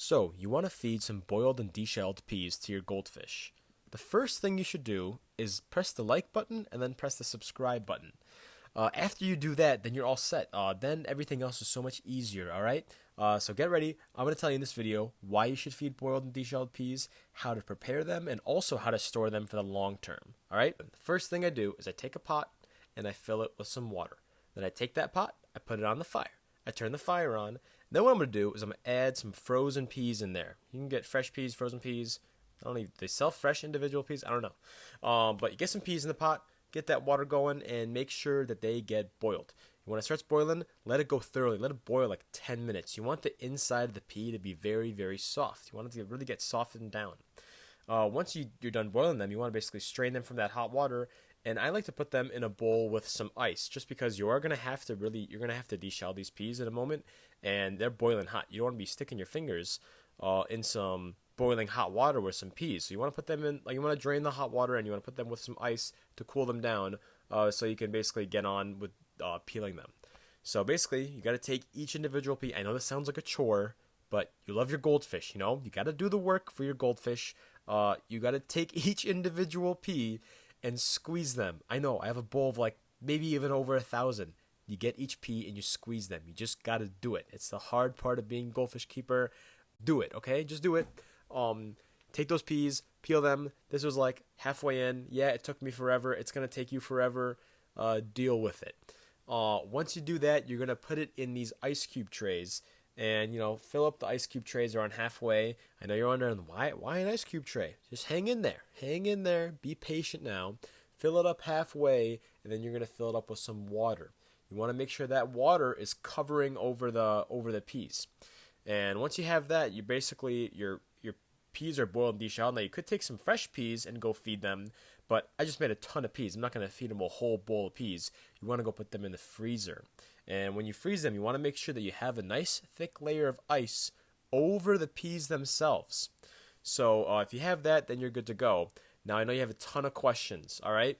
So, you want to feed some boiled and deshelled peas to your goldfish. The first thing you should do is press the like button and then press the subscribe button. After you do that, then you're all set. Then everything else is so much easier, alright? So get ready. I'm going to tell you in this video why you should feed boiled and deshelled peas, how to prepare them, and also how to store them for the long term, alright? The first thing I do is I take a pot and I fill it with some water. Then I take that pot, I put it on the fire. I turn the fire on. Then what I'm going to do is I'm going to add some frozen peas in there. You can get fresh peas, frozen peas. I don't even, they sell fresh individual peas? I don't know. But you get some peas in the pot, get that water going, and make sure that they get boiled. When it starts boiling, let it go thoroughly. Let it boil like 10 minutes. You want the inside of the pea to be very, very soft. You want it to really get softened down. Once you're done boiling them, you want to basically strain them from that hot water. And I like to put them in a bowl with some ice, just because you're gonna have to deshell these peas in a moment, and they're boiling hot. You don't want to be sticking your fingers in some boiling hot water with some peas. So you want to put them in, like, you want to drain the hot water, and you want to put them with some ice to cool them down, so you can basically get on with peeling them. So basically, you got to take each individual pea. I know this sounds like a chore, but you love your goldfish, you know? You got to do the work for your goldfish. You got to take each individual pea and squeeze them. I know, I have a bowl of like maybe even over 1,000. You get each pea and you squeeze them. You just got to do it. It's the hard part of being goldfish keeper. Do it, okay? Just do it. Take those peas, peel them. This was like halfway in. Yeah, it took me forever. It's going to take you forever. Deal with it. Once you do that, you're going to put it in these ice cube trays. And, you know, fill up the ice cube trays around halfway. I know you're wondering, why an ice cube tray? Just hang in there. Hang in there. Be patient now. Fill it up halfway, and then you're going to fill it up with some water. You want to make sure that water is covering over the peas. And once you have that, you basically, your peas are boiled and deshelled. Now, you could take some fresh peas and go feed them, but I just made a ton of peas. I'm not going to feed them a whole bowl of peas. You want to go put them in the freezer. And when you freeze them, you want to make sure that you have a nice thick layer of ice over the peas themselves. So if you have that, then you're good to go. Now, I know you have a ton of questions, all right?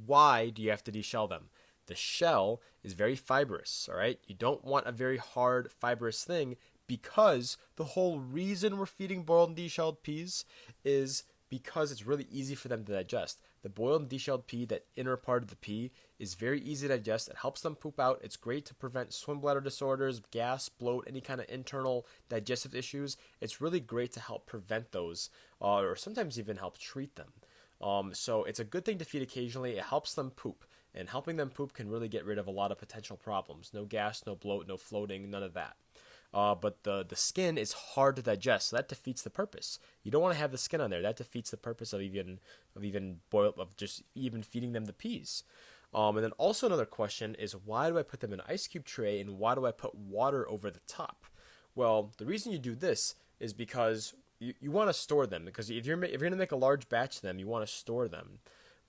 Why do you have to deshell them? The shell is very fibrous, all right? You don't want a very hard, fibrous thing, because the whole reason we're feeding boiled and deshelled peas is because it's really easy for them to digest. The boiled and deshelled pea, that inner part of the pea, is very easy to digest. It helps them poop out. It's great to prevent swim bladder disorders, gas, bloat, any kind of internal digestive issues. It's really great to help prevent those, or sometimes even help treat them. So it's a good thing to feed occasionally. It helps them poop, and helping them poop can really get rid of a lot of potential problems. No gas, no bloat, no floating, none of that. But the skin is hard to digest, so that defeats the purpose. You don't want to have the skin on there. That defeats the purpose of even feeding them the peas. And then also another question is, why do I put them in an ice cube tray, and why do I put water over the top? Well, the reason you do this is because you want to store them, because if you're going to make a large batch of them, you want to store them.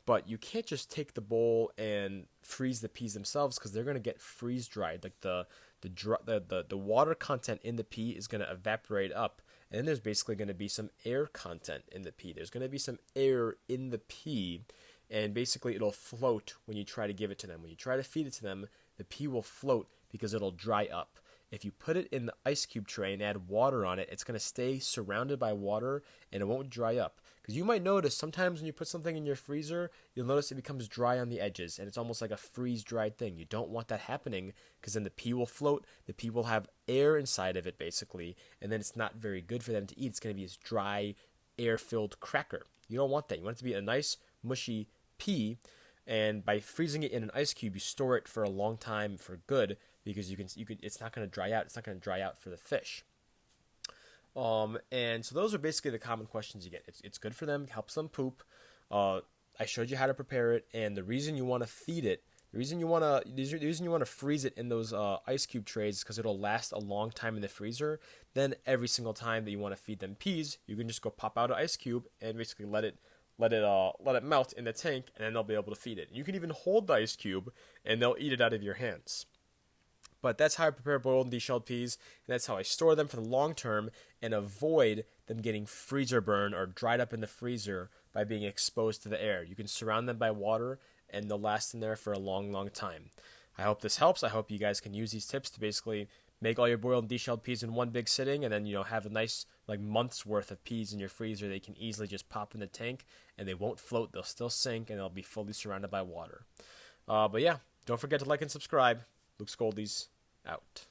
But you can't just take the bowl and freeze the peas themselves, because they're going to get freeze dried. Like the water content in the pea is going to evaporate up, and then there's basically going to be some air content in the pea. There's going to be some air in the pea, and basically it'll float when you try to give it to them. When you try to feed it to them, the pea will float because it'll dry up. If you put it in the ice cube tray and add water on it, it's going to stay surrounded by water, and it won't dry up. Because you might notice sometimes when you put something in your freezer, you'll notice it becomes dry on the edges, and it's almost like a freeze-dried thing. You don't want that happening, because then the pea will float, the pea will have air inside of it, basically, and then it's not very good for them to eat. It's going to be this dry, air-filled cracker. You don't want that. You want it to be a nice, mushy pea, and by freezing it in an ice cube, you store it for a long time for good, because it's not going to dry out. It's not going to dry out for the fish. And so those are basically the common questions you get. It's good for them, it helps them poop. I showed you how to prepare it, and the reason you want to feed it, the reason you want to freeze it in those ice cube trays is because it'll last a long time in the freezer. Then every single time that you want to feed them peas, you can just go pop out an ice cube and basically let it melt in the tank, and then they'll be able to feed it. You can even hold the ice cube, and they'll eat it out of your hands. But that's how I prepare boiled and deshelled peas, and that's how I store them for the long term and avoid them getting freezer burn or dried up in the freezer by being exposed to the air. You can surround them by water, and they'll last in there for a long, long time. I hope this helps. I hope you guys can use these tips to basically make all your boiled and deshelled peas in one big sitting, and then have a nice like month's worth of peas in your freezer. They can easily just pop in the tank, and they won't float. They'll still sink, and they'll be fully surrounded by water. But yeah, don't forget to like and subscribe. Luke Scoldies out.